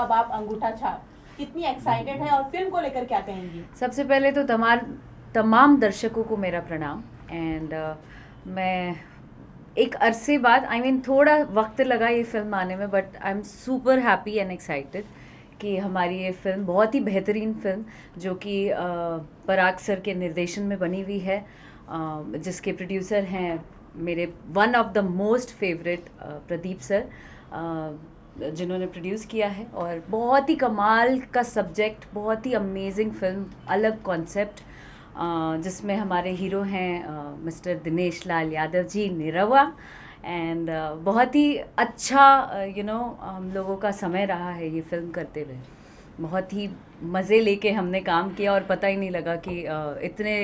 बाप अंगूठा छाप, कितनी एक्साइटेड है और फिल्म को लेकर क्या कहेंगी? सबसे पहले तो तमाम दर्शकों को मेरा प्रणाम। एंड मैं एक अरसे बाद थोड़ा वक्त लगा ये फिल्म आने में, but I am super happy and excited कि हमारी ये फिल्म बहुत ही बेहतरीन फिल्म जो कि पराग सर के निर्देशन में बनी हुई है, जिसके प्रोड्यूसर हैं मेरे one of the most favourite Pradeep sir, जिन्होंने प्रोड्यूस किया है। और बहुत ही कमाल का सब्जेक्ट, बहुत ही अमेजिंग फिल्म, अलग कॉन्सेप्ट, जिसमें हमारे हीरो हैं मिस्टर दिनेश लाल यादव जी, निरहुआ। एंड बहुत ही अच्छा हम लोगों का समय रहा है ये फिल्म करते हुए। बहुत ही मज़े लेके हमने काम किया और पता ही नहीं लगा कि इतने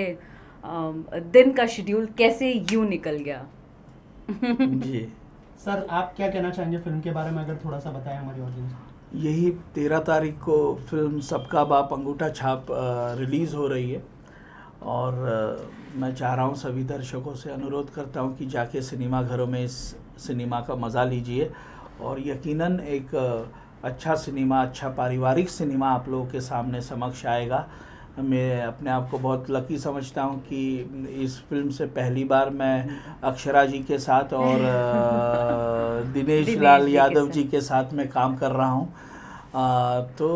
दिन का शेड्यूल कैसे यूं निकल गया। जी सर, आप क्या कहना चाहेंगे फिल्म के बारे में, अगर थोड़ा सा बताएं हमारी ऑडियंस को। यही 13 तारीख को फिल्म सबका बाप अंगूठा छाप रिलीज़ हो रही है और मैं चाह रहा हूँ सभी दर्शकों से अनुरोध करता हूँ कि जाके सिनेमा घरों में इस सिनेमा का मज़ा लीजिए। और यकीनन एक अच्छा सिनेमा, अच्छा पारिवारिक सिनेमा आप लोगों के सामने समक्ष आएगा। मैं अपने आप को बहुत लकी समझता हूँ कि इस फिल्म से पहली बार मैं अक्षरा जी के साथ और दिनेश लाल यादव जी के साथ में काम कर रहा हूँ। तो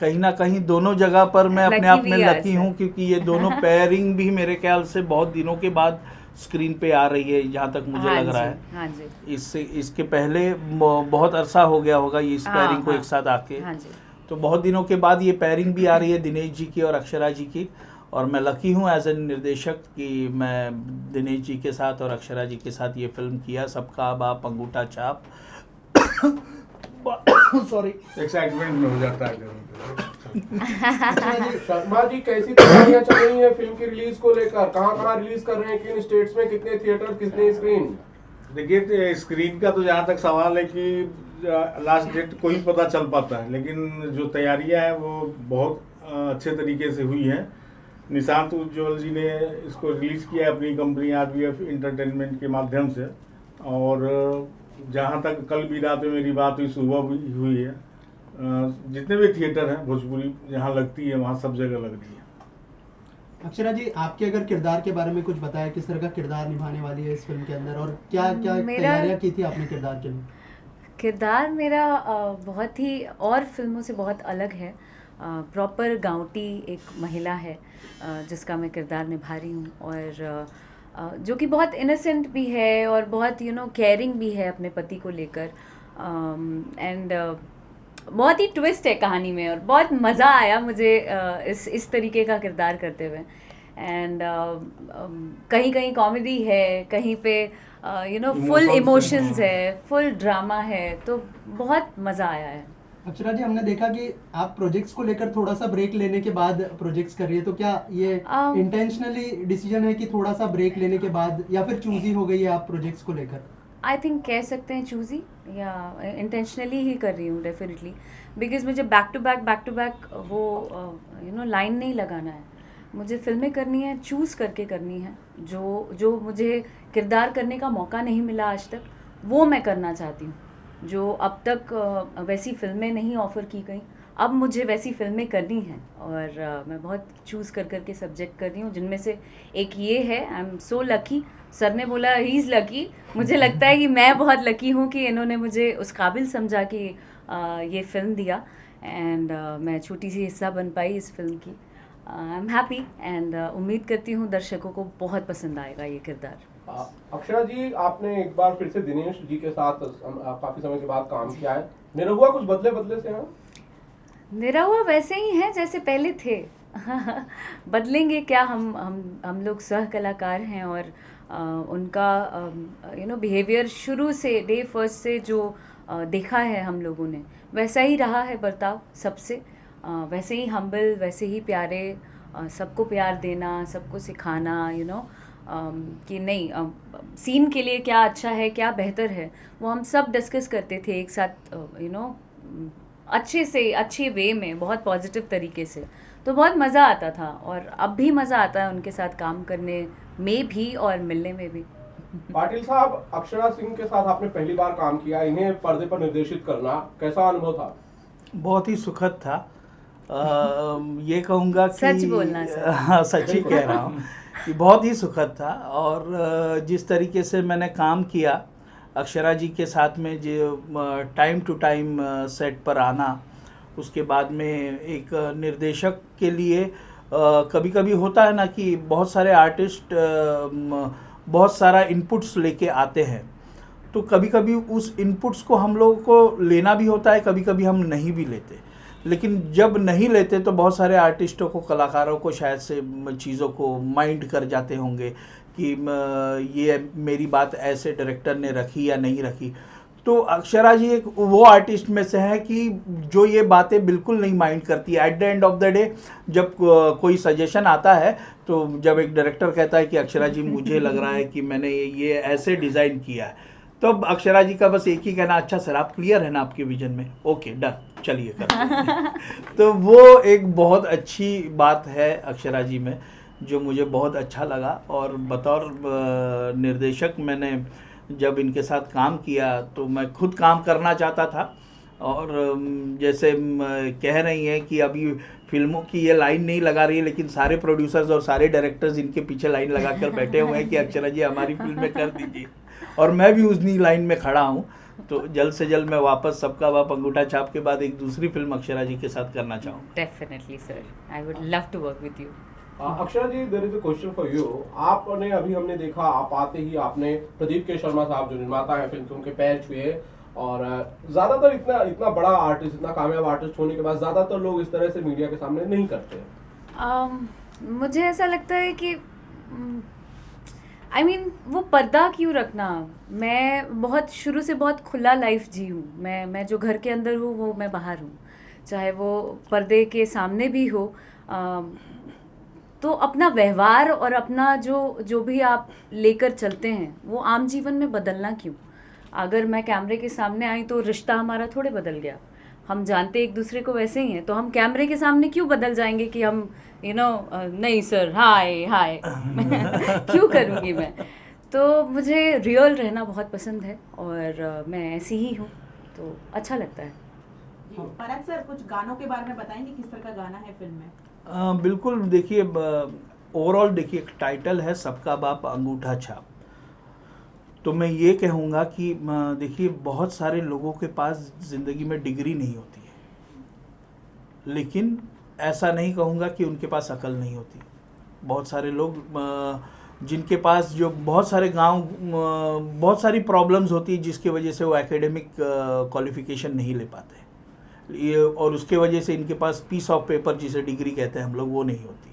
कहीं ना कहीं दोनों जगह पर मैं अपने आप में लकी हूँ, क्योंकि ये दोनों पेयरिंग भी मेरे ख्याल से बहुत दिनों के बाद स्क्रीन पे आ रही है, जहाँ तक मुझे लग रहा है। हाँ जी। इसके पहले बहुत अरसा हो गया होगा ये इस पेयरिंग को एक साथ आके। हाँ जी। तो बहुत दिनों के बाद ये पेयरिंग भी आ रही है दिनेश जी की और अक्षरा जी की। और मैं लकी हूँ एज ए निर्देशक कि मैं दिनेश जी के साथ और अक्षरा जी के साथ ये फिल्म किया, सबका बाप अंगूठा छाप। सॉरी, एक्साइटमेंट में हो जाता है। शर्मा जी, कैसी तैयारियां चल रही हैं फिल्म की रिलीज को लेकर? कहाँ रिलीज कर रहे हैं, किन स्टेट्स में, कितने थिएटर, कितने स्क्रीन? देखिए, स्क्रीन का तो जहाँ तक सवाल है कि लास्ट डेट को ही पता चल पाता है, लेकिन जो तैयारियां हैं वो बहुत अच्छे तरीके से हुई हैं। निशांत उज्ज्वल जी ने इसको रिलीज़ किया अपनी कंपनी आरबीएफ एंटरटेनमेंट के माध्यम से। और जहाँ तक कल भी रात में मेरी बात हुई, सुबह भी हुई है, जितने भी थिएटर हैं भोजपुरी जहाँ लगती है वहाँ सब जगह लग रही है। अक्षरा जी, आपके अगर किरदार के बारे में कुछ बताया, किस तरह का किरदार निभाने वाली है इस फिल्म के अंदर, और क्या क्या तैयारियां की थी आपने किरदार के लिए? किरदार मेरा बहुत ही और फिल्मों से बहुत अलग है। प्रॉपर गाँवटी एक महिला है जिसका मैं किरदार निभा रही हूँ, और जो कि बहुत इनोसेंट भी है और बहुत केयरिंग भी है अपने पति को लेकर। एंड बहुत ही ट्विस्ट है कहानी में और बहुत मज़ा आया मुझे इस तरीके का किरदार करते हुए। एंड कहीं कहीं कॉमेडी है, कहीं पे फुल इमोशंस है, फुल ड्रामा है, तो बहुत मज़ा आया है। अक्षरा जी, हमने देखा कि आप प्रोजेक्ट्स को लेकर थोड़ा सा ब्रेक लेने के बाद प्रोजेक्ट्स कर रही है, तो क्या ये इंटेंशनली डिसीजन है कि थोड़ा सा ब्रेक लेने के बाद, या फिर चूजी हो गई है आप प्रोजेक्ट्स को लेकर? आई थिंक कह सकते हैं चूजी, या इंटेंशनली ही कर रही हूँ डेफिनेटली, बिकॉज मुझे बैक टू बैक वो लाइन नहीं लगाना है। मुझे फिल्में करनी है, चूज़ करके करनी है। जो मुझे किरदार करने का मौका नहीं मिला आज तक, वो मैं करना चाहती हूँ। जो अब तक वैसी फिल्में नहीं ऑफ़र की गई, अब मुझे वैसी फिल्में करनी हैं। और मैं बहुत चूज़ कर के सब्जेक्ट कर रही हूँ, जिनमें से एक ये है। I am so lucky. Sir ने बोला ही इज़ लकी, मुझे लगता है कि मैं बहुत लकी हूँ कि इन्होंने मुझे उस काबिल समझा कि ये फ़िल्म दिया। एंड मैं छोटी सी हिस्सा बन पाई इस फिल्म की। आई एम हैप्पी एंड उम्मीद करती हूँ दर्शकों को बहुत पसंद आएगा ये किरदार। अक्षरा जी, आपने एक बार फिर से दिनेश जी के साथ काफी समय के बाद काम किया है। निरहुआ कुछ बदले से हैं? निरहुआ वैसे ही हैं जैसे पहले थे। बदलेंगे क्या, हम लोग सह कलाकार हैं और उनका बिहेवियर शुरू से, डे फर्स्ट से जो देखा है हम लोगों ने, वैसा ही रहा है बर्ताव सबसे। वैसे ही हम्बल, वैसे ही प्यारे, सबको प्यार देना, सबको सिखाना, कि नहीं सीन के लिए क्या अच्छा है, क्या बेहतर है, वो हम सब डिस्कस करते थे एक साथ, अच्छे से, अच्छे वे में, बहुत पॉजिटिव तरीके से। तो बहुत मज़ा आता था और अब भी मज़ा आता है उनके साथ काम करने में भी और मिलने में भी। पाटिल साहब, अक्षरा सिंह के साथ आपने पहली बार काम किया, इन्हें पर्दे पर निर्देशित करना कैसा अनुभव था? बहुत ही सुखद था। ये कहूँगा कि सच बोलना सर। हाँ, सच ही कह रहा हूँ कि बहुत ही सुखद था। और जिस तरीके से मैंने काम किया अक्षरा जी के साथ में, जो टाइम टू टाइम सेट पर आना, उसके बाद में एक निर्देशक के लिए कभी कभी होता है ना कि बहुत सारे आर्टिस्ट बहुत सारा इनपुट्स लेके आते हैं, तो कभी कभी उस इनपुट्स को हम लोगों को लेना भी होता है, कभी कभी हम नहीं भी लेते। लेकिन जब नहीं लेते तो बहुत सारे आर्टिस्टों को, कलाकारों को शायद से चीज़ों को माइंड कर जाते होंगे कि ये मेरी बात ऐसे डायरेक्टर ने रखी या नहीं रखी। तो अक्षरा जी एक वो आर्टिस्ट में से है कि जो ये बातें बिल्कुल नहीं माइंड करती। At the end of the day जब कोई सजेशन आता है, तो जब एक डायरेक्टर कहता है कि अक्षरा जी मुझे लग रहा है कि मैंने ये ऐसे डिज़ाइन किया है, तो अब अक्षरा जी का बस एक ही कहना, अच्छा सर आप क्लियर है ना आपके विजन में, ओके डन, चलिए करते हैं। तो वो एक बहुत अच्छी बात है अक्षरा जी में, जो मुझे बहुत अच्छा लगा। और बतौर निर्देशक मैंने जब इनके साथ काम किया तो मैं खुद काम करना चाहता था। और जैसे कह रही हैं कि अभी फिल्मों की ये लाइन नहीं लगा रही है, लेकिन सारे प्रोड्यूसर्स और सारे डायरेक्टर्स इनके पीछे लाइन लगा कर बैठे हुए हैं कि अक्षरा जी हमारी फिल्म में कर दीजिए। और मैं भी उसी लाइन में खड़ा हूँ। तो जल्द से जल्द मैं वापस सबका बाप अंगूठा छाप के बाद एक दूसरी फिल्म अक्षरा जी के साथ करना चाहूँगा। Definitely sir, I would love to work with you. Akshara ji, there is a question for you. आपने अभी हमने देखा, आप आते ही आपने प्रदीप के शर्मा साहब जो निर्माता हैं फिल्म के, उनके पैर छुए। और ज्यादातर इतना बड़ा आर्टिस्ट, इतना कामयाब आर्टिस्ट होने के बाद ज्यादातर लोग इस तरह से मीडिया के सामने नहीं करते। मुझे ऐसा लगता है कि I mean, वो पर्दा क्यों रखना। मैं बहुत शुरू से बहुत खुला लाइफ जी हूँ। मैं जो घर के अंदर हूँ वो मैं बाहर हूँ, चाहे वो पर्दे के सामने भी हो। तो अपना व्यवहार और अपना जो भी आप लेकर चलते हैं वो आम जीवन में बदलना क्यों। अगर मैं कैमरे के सामने आई तो रिश्ता हमारा थोड़े बदल गया। हम जानते एक दूसरे को वैसे ही हैं, तो हम कैमरे के सामने क्यों बदल जाएंगे कि हम नहीं सर हाय हाय क्यों करूँगी मैं। तो मुझे रियल रहना बहुत पसंद है और मैं ऐसी ही हूँ, तो अच्छा लगता है। पराग सर, कुछ गानों के बारे में बताएंगे, किस तरह का गाना है फिल्म में? बिल्कुल, देखिए ओवरऑल देखिए एक टाइटल है सबका बाप अंगूठा छाप। तो मैं ये कहूँगा कि देखिए बहुत सारे लोगों के पास ज़िंदगी में डिग्री नहीं होती है, लेकिन ऐसा नहीं कहूँगा कि उनके पास अकल नहीं होती। बहुत सारे लोग जिनके पास जो बहुत सारे गांव बहुत सारी प्रॉब्लम्स होती है जिसकी वजह से वो एकेडमिक क्वालिफिकेशन नहीं ले पाते, ये और उसके वजह से इनके पास पीस ऑफ पेपर जिसे डिग्री कहते हैं हम लोग, वो नहीं होती।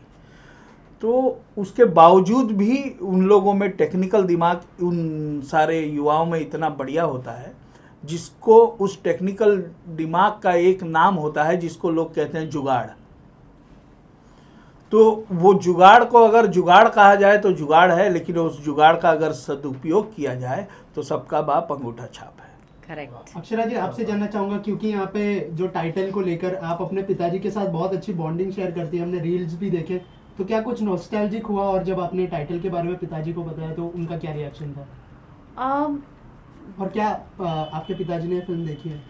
तो उसके बावजूद भी उन लोगों में टेक्निकल दिमाग उन सारे युवाओं में इतना बढ़िया होता है, जिसको उस टेक्निकल दिमाग का एक नाम होता है जिसको लोग कहते हैं जुगाड़। तो वो जुगाड़ को अगर जुगाड़ कहा जाए तो जुगाड़ है, लेकिन उस जुगाड़ का अगर सदुपयोग किया जाए तो सबका बाप अंगूठा छाप है। करेक्ट। अक्षरा जी, आपसे जानना चाहूंगा, क्योंकि यहाँ पे जो टाइटल को लेकर आप अपने पिताजी के साथ बहुत अच्छी बॉन्डिंग शेयर करती है, हमने रील्स भी देखे, तो क्या कुछ नॉस्टैल्जिक हुआ? और जब आपने टाइटल के बारे में पिताजी को बताया तो उनका क्या रिएक्शन था? और क्या आपके पिताजी ने फिल्म देखी है?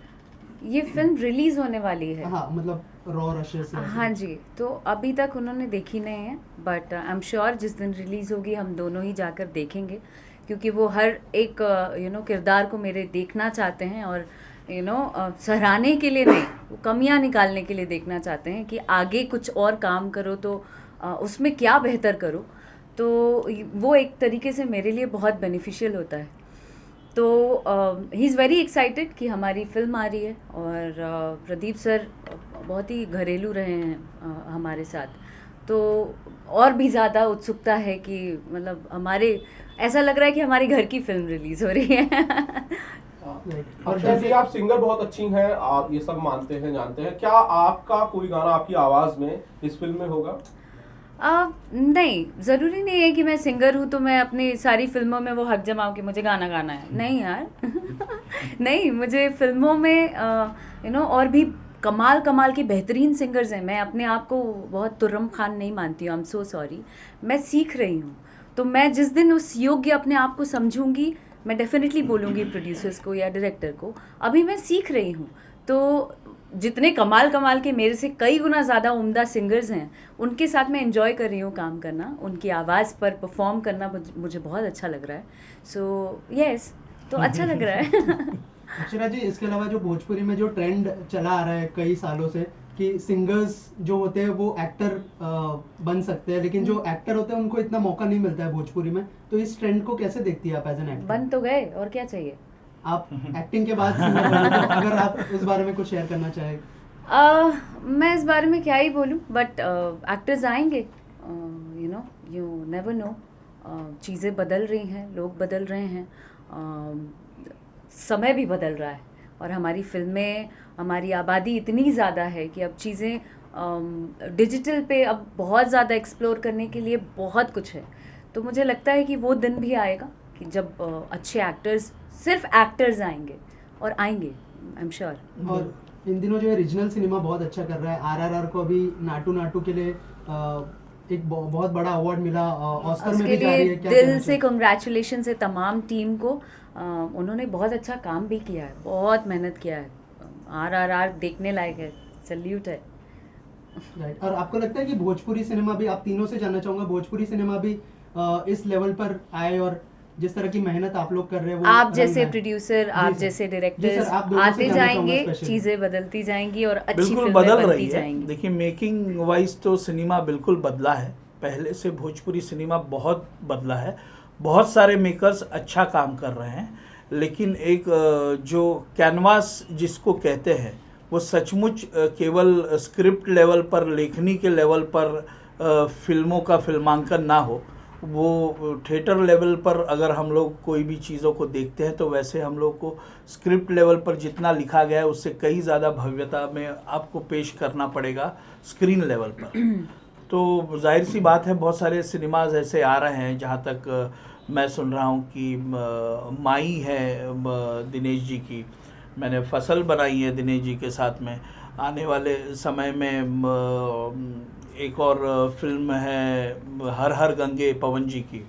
ये फिल्म रिलीज होने वाली है। हाँ, मतलब रॉ रशेस से। हाँ जी, तो अभी तक उन्होंने देखी नहीं है, बट आई एम श्योर जिस दिन रिलीज होगी हम दोनों ही जाकर देखेंगे, क्योंकि वो हर एक किरदार को मेरे देखना चाहते हैं और सराहने के लिए नहीं, वो कमियां निकालने के लिए देखना चाहते हैं कि आगे कुछ और काम करो तो उसमें क्या बेहतर करो। तो वो एक तरीके से मेरे लिए बहुत बेनिफिशियल होता है। तो ही इज़ वेरी एक्साइटेड कि हमारी फिल्म आ रही है। और प्रदीप सर बहुत ही घरेलू रहे हैं हमारे साथ, तो और भी ज़्यादा उत्सुकता है कि मतलब हमारे ऐसा लग रहा है कि हमारी घर की फिल्म रिलीज़ हो रही है। और जैसे आप सिंगर बहुत अच्छी हैं, आप ये सब मानते हैं, जानते हैं, क्या आपका कोई गाना आपकी आवाज़ में इस फिल्म में होगा? नहीं, ज़रूरी नहीं है कि मैं सिंगर हूँ तो मैं अपनी सारी फिल्मों में वो हक जमाऊँ कि मुझे गाना गाना है। नहीं यार नहीं, मुझे फिल्मों में और भी कमाल की बेहतरीन सिंगर्स हैं। मैं अपने आप को बहुत तुर्रम खान नहीं मानती हूँ, आई एम सो सॉरी। मैं सीख रही हूँ, तो मैं जिस दिन उस योग्य अपने आप को समझूंगी मैं डेफिनेटली बोलूँगी प्रोड्यूसर्स को या डायरेक्टर को, अभी मैं सीख रही हूँ। तो जितने कमाल कमाल के मेरे से कई गुना ज़्यादा उम्दा सिंगर्स हैं, उनके साथ मैं एंजॉय कर रही हूँ काम करना, उनकी आवाज़ पर परफॉर्म करना मुझे बहुत अच्छा लग रहा है. सो यस, तो अच्छा लग रहा है. अक्षरा जी, इसके अलावा जो भोजपुरी में जो ट्रेंड चला आ रहा है कई सालों से कि सिंगर्स जो होते हैं वो एक्टर बन सकते हैं, लेकिन जो एक्टर होते हैं उनको इतना मौका नहीं मिलता है भोजपुरी में, तो इस ट्रेंड को कैसे देखती है आप एज एन एक्टर? बन तो गए, और क्या चाहिए. आप एक्टिंग के बाद सिंगर बने, तो अगर आप उस बारे में कुछ शेयर करना चाहें. मैं इस बारे में क्या ही बोलूँ, बट एक्टर्स आएंगे, यू नेवर नो. चीज़ें बदल रही हैं, लोग बदल रहे हैं, समय भी बदल रहा है, और हमारी फिल्में, हमारी आबादी इतनी ज़्यादा है कि अब चीज़ें डिजिटल पे अब बहुत ज़्यादा एक्सप्लोर करने के लिए बहुत कुछ है. तो मुझे लगता है कि वो दिन भी आएगा कि जब अच्छे एक्टर्स, सिर्फ एक्टर्स आएंगे, और आएंगे, आई एम श्योर. और इन दिनों जो है रीजनल सिनेमा बहुत अच्छा कर रहा है. आरआरआर को अभी नाटू नाटू के लिए एक बहुत बड़ा अवार्ड मिला, ऑस्कर में भी जा रही है. क्या दिल कहना से चाहिए? कंग्रेचुलेशन है तमाम टीम को. उन्होंने बहुत अच्छा काम भी किया है, बहुत मेहनत किया है. आरआरआर देखने लायक है, सल्यूट है. राइट. और आपको लगता है कि भोजपुरी सिनेमा भी, आप तीनों से जानना चाहूंगा, भोजपुरी सिनेमा भी इस लेवल पर आए, और जिस तरह की मेहनत आप लोग कर रहे हैं वो आप जैसे रंग है? प्रोड्यूसर, जी आप सर. जैसे जी डायरेक्टर्स सर, आप दोनों से आते जानना चाहूंगा जाएंगे, स्पेशली. चीज़ें बदलती जाएंगी और अच्छी बिल्कुल फिल्में बदल बनती रही है. जाएंगी. देखिए, मेकिंग वाइज तो सिनेमा बिल्कुल बदला है. पहले से भोजपुरी सिनेमा बहुत बदला है. बहुत सारे मेकर्स अच्छा काम कर रहे हैं, लेकिन एक जो कैनवास जिसको कहते हैं वो सचमुच केवल स्क्रिप्ट लेवल पर, लेखनी के लेवल पर फिल्मों का फिल्मांकन ना हो, वो थिएटर लेवल पर अगर हम लोग कोई भी चीज़ों को देखते हैं तो वैसे हम लोग को स्क्रिप्ट लेवल पर जितना लिखा गया है उससे कई ज़्यादा भव्यता में आपको पेश करना पड़ेगा स्क्रीन लेवल पर. तो जाहिर सी बात है, बहुत सारे सिनेमाज ऐसे आ रहे हैं. जहाँ तक मैं सुन रहा हूँ कि माई है दिनेश जी की, मैंने फसल बनाई है दिनेश जी के साथ में. आने वाले समय में एक और फिल्म है हर हर गंगे पवन जी की.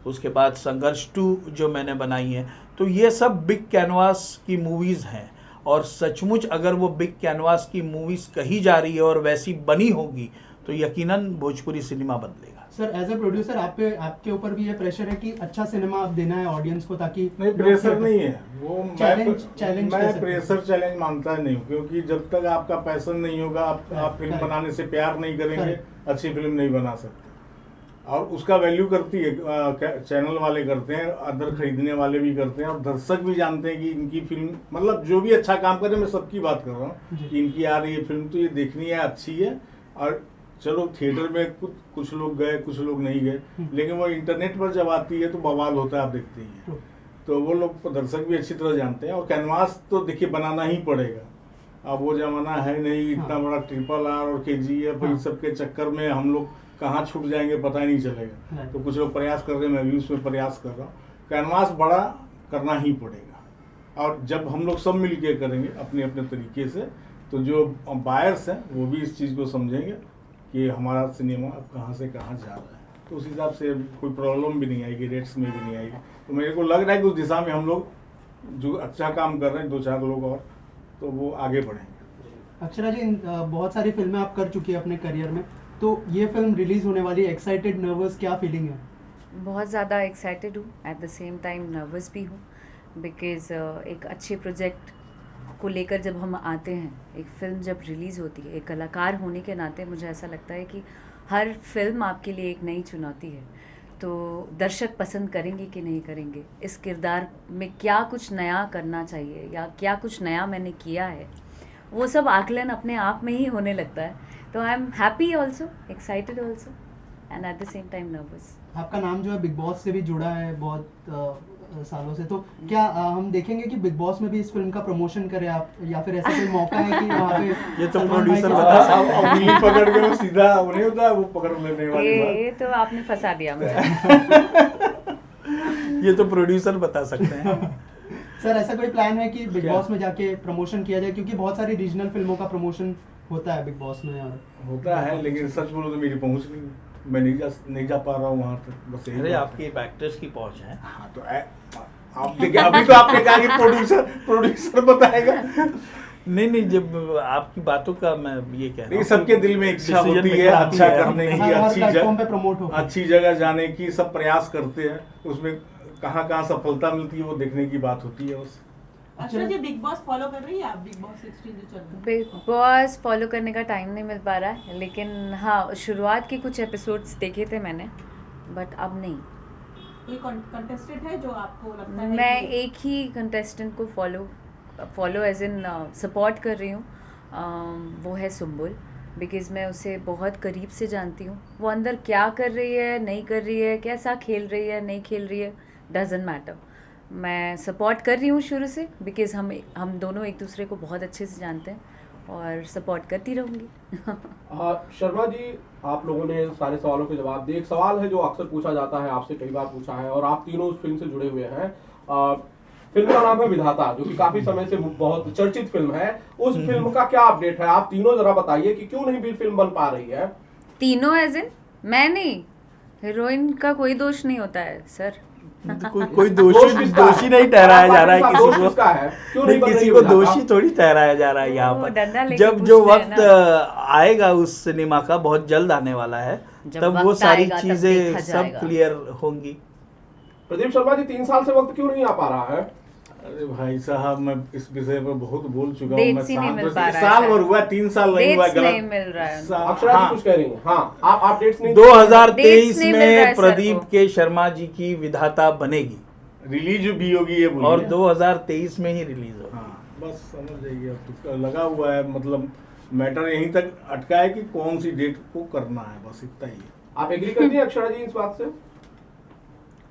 उसके बाद संघर्ष 2 जो मैंने बनाई है. तो ये सब बिग कैनवास की मूवीज़ हैं, और सचमुच अगर वो बिग कैनवास की मूवीज़ कही जा रही है और वैसी बनी होगी तो यकीनन भोजपुरी सिनेमा बदलेगा. सर, एज ए प्रोड्यूसर आपके ऊपर भी ये प्रेशर है कि अच्छा सिनेमा आप देना है ऑडियंस को, ताकि नहीं, प्रेशर नहीं है वो. चैलेंज मैं प्रेशर चैलेंज मानता नहीं हूँ, क्योंकि जब तक आपका पैशन नहीं होगा, आप फिल्म बनाने से प्यार नहीं करेंगे, अच्छी फिल्म नहीं बना सकते. और उसका वैल्यू करती है चैनल वाले करते हैं, अदर खरीदने वाले भी करते हैं, और दर्शक भी जानते हैं कि इनकी फिल्म, मतलब जो भी अच्छा काम करे, मैं सबकी बात कर रहा हूँ कि इनकी आ रही है फिल्म तो ये देखनी है, अच्छी है. और चलो थिएटर में कुछ लोग गए, कुछ लोग नहीं गए, लेकिन वो इंटरनेट पर जब आती है तो बवाल होता है, आप देखते ही हैं. तो वो लोग दर्शक भी अच्छी तरह जानते हैं. और कैनवास तो देखिए बनाना ही पड़ेगा. अब वो जमाना है नहीं, इतना बड़ा RRR और KGF इन सब के चक्कर में हम लोग कहाँ छूट जाएंगे पता ही नहीं चलेगा. तो कुछ लोग प्रयास कर रहे हैं, मैं भी उसमें प्रयास कर रहा हूँ. कैनवास बड़ा करना ही पड़ेगा, और जब हम लोग सब मिल के करेंगे अपने अपने तरीके से, तो जो बायर्स हैं वो भी इस चीज़ को समझेंगे कि हमारा सिनेमा अब कहाँ से कहाँ जा रहा है. तो उस हिसाब से कोई प्रॉब्लम भी नहीं आएगी, रेट्स में भी नहीं आएगी. तो मेरे को लग रहा है कि उस दिशा में हम लोग जो अच्छा काम कर रहे हैं, 2-4 लोग और, तो वो आगे बढ़ेंगे. अक्षरा जी, बहुत सारी फिल्में आप कर चुकी है अपने करियर में, तो ये फिल्म रिलीज होने वाली, एक्साइटेड, नर्वस, क्या फीलिंग है? बहुत ज़्यादा एक्साइटेड हूँ, at the same time nervous भी हूँ, बिकॉज़ एक अच्छे प्रोजेक्ट को लेकर जब हम आते हैं, एक फ़िल्म जब रिलीज़ होती है, एक कलाकार होने के नाते मुझे ऐसा लगता है कि हर फिल्म आपके लिए एक नई चुनौती है. तो दर्शक पसंद करेंगे कि नहीं करेंगे, इस किरदार में क्या कुछ नया करना चाहिए या क्या कुछ नया मैंने किया है, वो सब आकलन अपने आप में ही होने लगता है. तो I am happy also, excited also, and at the same time nervous. आपका नाम जो है बिग बॉस से भी जुड़ा है बहुत सालों से, तो क्या हम देखेंगे कि बिग बॉस में भी इस फिल्म का प्रमोशन करें आप, या फिर ऐसा कोई मौका है कि वहाँ पे ये तो सलमान भाई प्रोड्यूसर के बता साथ- सकते अब उंगली पकड़ के वो सीधा वो नहीं होता, वो पकड़ लेने वाली बात. ये तो आपने फंसा दिया मुझे. ये तो प्रोड्यूसर बता सकते हैं. सर, ऐसा कोई प्लान है कि बिग क्या? बॉस में जाके प्रमोशन किया जाए, क्योंकि बहुत सारी रीजनल फिल्मों का प्रमोशन होता है बिग बॉस में, और होता है, लेकिन सच बोलो तो मेरी पहुंच नहीं है. मैं नहीं जा पा रहा हूँ वहाँ तक. बस यही अरे बात है. आपकी एक्टर्स की पहुंच है. हाँ, तो आप देखिए, अभी तो आपने कहा कि प्रोड्यूसर बताएगा. नहीं, जब आपकी बातों का मैं ये कह रहा नहीं, हूँ सबके दिल में इच्छा decision होती है maker अच्छा आती है। करने की, हर अच्छी प्लेटफॉर्म पे प्रमोट हो। अच्छी जगह जाने की, सब प्रयास करते हैं। उसमें कहाँ कहाँ सफलता मिलती है वो देखने की बात होती है बस। अक्षरा जी बिग बॉस फॉलो कर रही है आप? बिग बॉस 16 जो चल रहा है। बिग बॉस फॉलो करने का टाइम नहीं मिल पा रहा है, लेकिन हाँ शुरुआत के कुछ एपिसोड्स देखे थे मैंने, बट अब नहीं। कोई कंटेस्टेंट है जो आपको लगता है मैं कि- एक ही कंटेस्टेंट को फॉलो एज इन सपोर्ट कर रही हूँ, वो है सुम्बुल, बिकॉज़ मैं उसे बहुत करीब से जानती हूँ। वो अंदर क्या कर रही है, नहीं कर रही है, कैसा खेल रही है, नहीं खेल रही है, डजेंट मैटर। मैं सपोर्ट कर रही हूँ शुरू से, बिकॉज़ हम दोनों एक दूसरे को बहुत अच्छे से जानते हैं और सपोर्ट करती रहूँगी। शर्मा जी, आप लोगों ने सारे सवालों के जवाब दिए। एक सवाल है जो अक्सर पूछा जाता है, आपसे कई बार पूछा है, और आप तीनों उस फिल्म से जुड़े हुए हैं। फिल्म का नाम है विधाता, जो कि काफी समय से बहुत चर्चित फिल्म है। उस फिल्म का क्या अपडेट है? आप तीनों जरा बताइए कि क्यों नहीं भी फिल्म बन पा रही है। तीनों एज इन मैं नहीं, हीरोइन का कोई दोष नहीं होता है सर। तो कोई दोषी नहीं ठहराया जा रहा है दोष किसी किसका है? क्यों नहीं को, बन रही किसी है को विधाता? दोषी थोड़ी ठहराया जा रहा है यहाँ वो पर। डंडा लेके जब जो पूछते हैं वक्त ना। आएगा उस सिनेमा का, बहुत जल्द आने वाला है, जब तब वो वक्त सारी आएगा, तब चीजें देखा सब जाएगा। क्लियर होंगी। प्रदीप शर्मा जी, 3 साल से वक्त क्यों नहीं आ पा रहा है? अरे भाई साहब, मैं इस विषय पर बहुत बोल चुका हूँ। मैं Dates ही नहीं मिल बस पा रहा है साल भर शायद। हुआ, 3 साल नहीं हुआ, Dates नहीं मिल रहा है। अक्षरा जी हाँ, कुछ कह रही हैं। हाँ, आप डेट्स नहीं 2023 Dates नहीं मिल रहा है में सर प्रदीप को। के शर्मा जी की विधाता बनेगी रिलीज भी होगी ये बोलिए। और 2023 में ही रिलीज होगी। हाँ, बस समझ जाइए, अब तो लगा हुआ है, मतलब मैटर यहीं तक अटका है कि कौन सी डेट को करना है, बस इतना ही है। आप एग्री करती हैं अक्षरा जी इस बात से?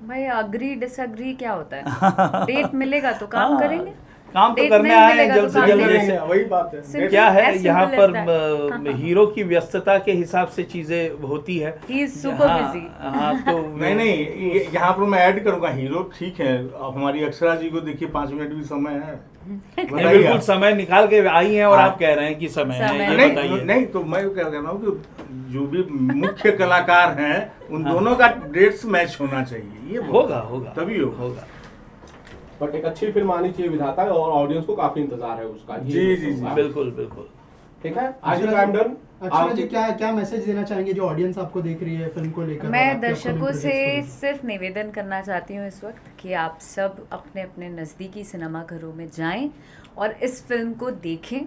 भाई अग्री डिसअग्री क्या होता है? डेट मिलेगा तो काम हाँ, करेंगे। काम तो Date करने नहीं आए हैं मिलेगा जल्द तो से काम जल्द। नहीं जैसे वही बात है। Simple क्या है as यहाँ simple पर as that. हीरो की व्यस्तता के हिसाब से चीजें होती है। He is super हाँ, busy. हाँ, तो नहीं, यहाँ पर मैं ऐड करूंगा, हीरो ठीक है। अब हमारी अक्षरा जी को देखिए, 5 मिनट भी समय है, नहीं, बताइए बिल्कुल आप। समय निकाल के आई हैं और हाँ। आप कह रहे हैं कि समय है, समय ये है। बताइए। नहीं, तो मैं क्या कह रहा हूँ कि जो भी मुख्य कलाकार हैं उन हाँ। दोनों का डेट्स मैच होना चाहिए, ये होगा तभी होगा। बट एक अच्छी फिल्म आनी चाहिए विधाता, और ऑडियंस को काफी इंतजार है उसका। जी, जी, जी, बिल्कुल बिल्कुल। ठीक है, आज का टाइम डन। अक्षरा जी, क्या मैसेज देना चाहेंगे जो ऑडियंस आपको देख रही है फिल्म को लेकर? और मैं आपके दर्शकों upcoming से projects को लेकर? सिर्फ निवेदन करना चाहती हूँ इस वक्त कि आप सब अपने अपने नज़दीकी सिनेमा घरों में जाएं और इस फिल्म को देखें,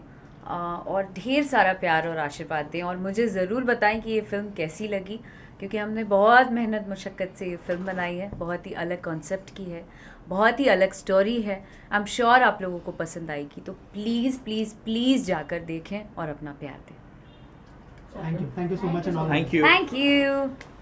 और ढेर सारा प्यार और आशीर्वाद दें, और मुझे ज़रूर बताएं कि ये फ़िल्म कैसी लगी, क्योंकि हमने बहुत मेहनत मुशक्क़त से ये फ़िल्म बनाई है। बहुत ही अलग कॉन्सेप्ट की है, बहुत ही अलग स्टोरी है। आई एम श्योर आप लोगों को पसंद आएगी, तो प्लीज़ प्लीज़ प्लीज़ जाकर देखें और अपना प्यार दें। Thank you so much and all the best. Thank you. Thank you.